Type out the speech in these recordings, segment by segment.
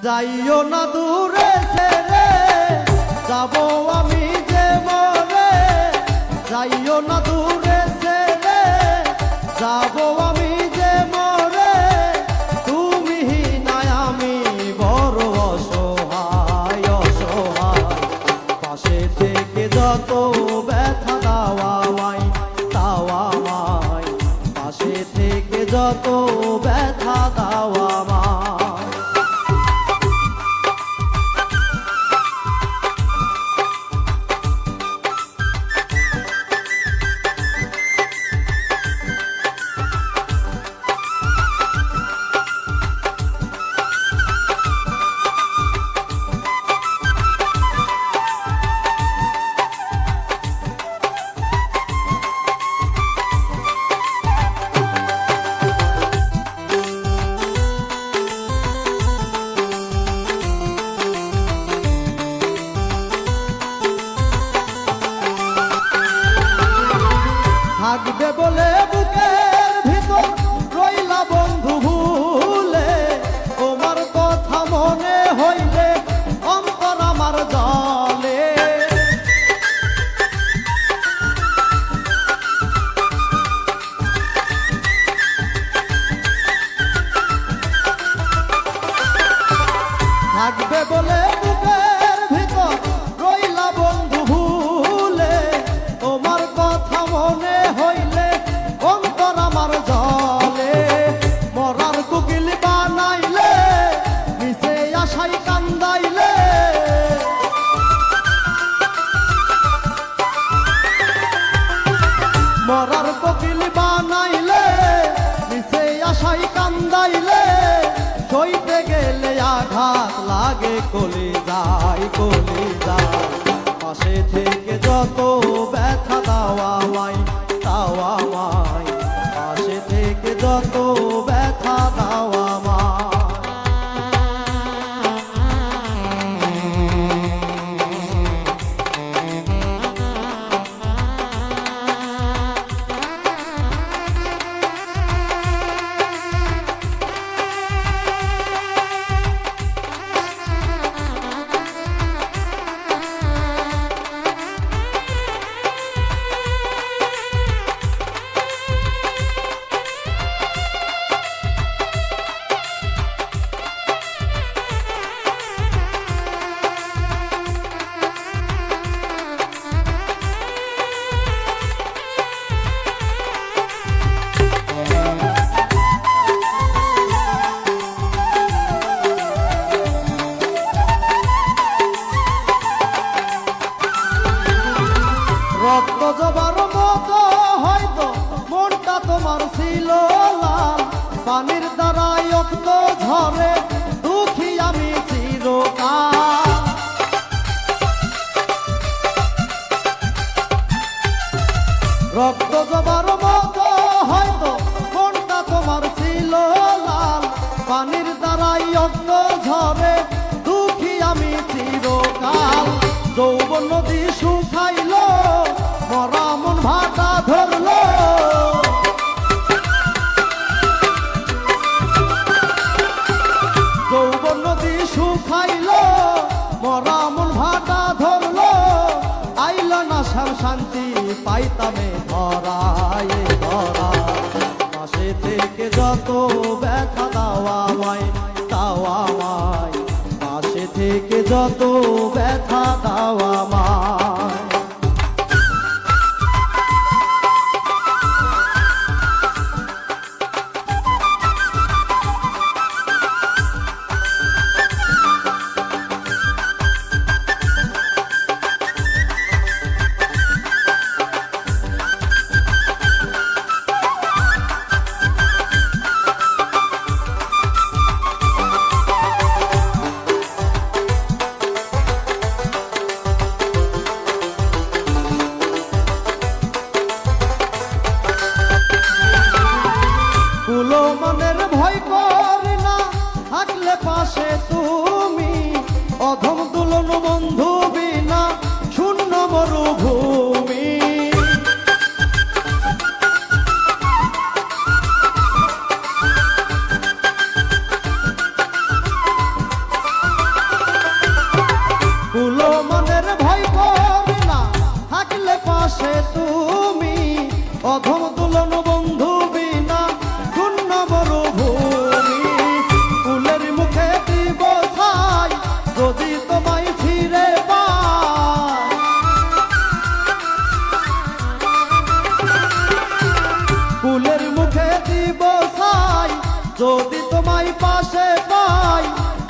যাইও না দূরে ছেড়ে যাবো আমি যে মরে, যাইও না দূরে ছেড়ে যাবো আমি যে মরে, তুমি নাই আমি বড় অসহায় অসহায়, পাশে থেকে যত ব্যথা দাও আমায় তাও আমায়, পাশে থেকে যত ব্যথা দাও আমায়। থাকবে বলে বুকের ভিতর রইলা বন্ধু ভুলে, তোমার কথা মনে হইলে অন্তর আমার জলে, থাকবে বলে বুকের ভিতর রইলা বন্ধু ভুলে, তোমার কথা মনে হইলে অন্তর আমার জলে, মরার কুকিল বানাইলে মিশে আশাই কান্দাইলে, মরার কোকিল বানাইলে মিশে আশাই কান্দাইলে, সইতে গেলে আঘাত লাগে কলি যায় পাশে থেকে যত ব্যথা দাও আমায় তাও আমায়, পাশে থেকে যত ব্যথা দাও আমায়। রক্ত জবার মতো হয়তো মনটা তোমার ছিল লাল, পানির দ্বারাই রক্ত ঝরে দুঃখী আমি চিরকাল, রক্ত জবার মতো হয়তো মনটা তোমার ছিল লাল, পানির দ্বারাই রক্ত ঝরে দুঃখী আমি চিরকাল, যৌবন নদী শুকাইল মরা মন ভাটা ধরলো, যৌবন নদী শুকাইল মরা মন ভাটা ধরলো, আইল না শান্তি পাইতামে ধরায় ধরা, পাশে থেকে যত ব্যথা দাও আমায় তাও আমায়, পাশে থেকে যত ব্যথা দাও আমায়।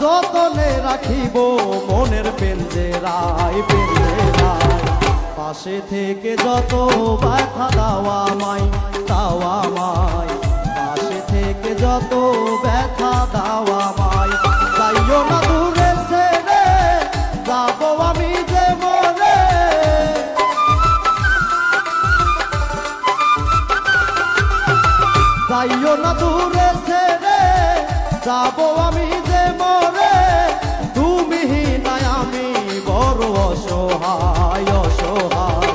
যতনে রাখিব মনের পেঞ্জেরায় পেঞ্জেরায়। পাশে থেকে যত ব্যথা দাওয়া মাই দাওয়া মাই, পাশে থেকে যত ব্যথা দাওয়া মাই। যাইও না দূরে ছেড়ে যাবো আমি যে মরে, যাইও না দূরে ছেড়ে যাবো আমি যে মরে। তুমি নাই আমি বড় অসহায় অসহায়,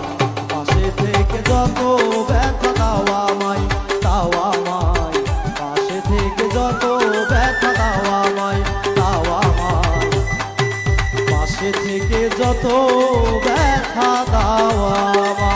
পাশে থেকে যত ব্যথা দাওয়া মাই দাওয়া মাই, পাশে থেকে যত ব্যথা দাওয়া মাই দাওয়া মাই, পাশে থেকে যত ব্যথা দাওয়া মাই।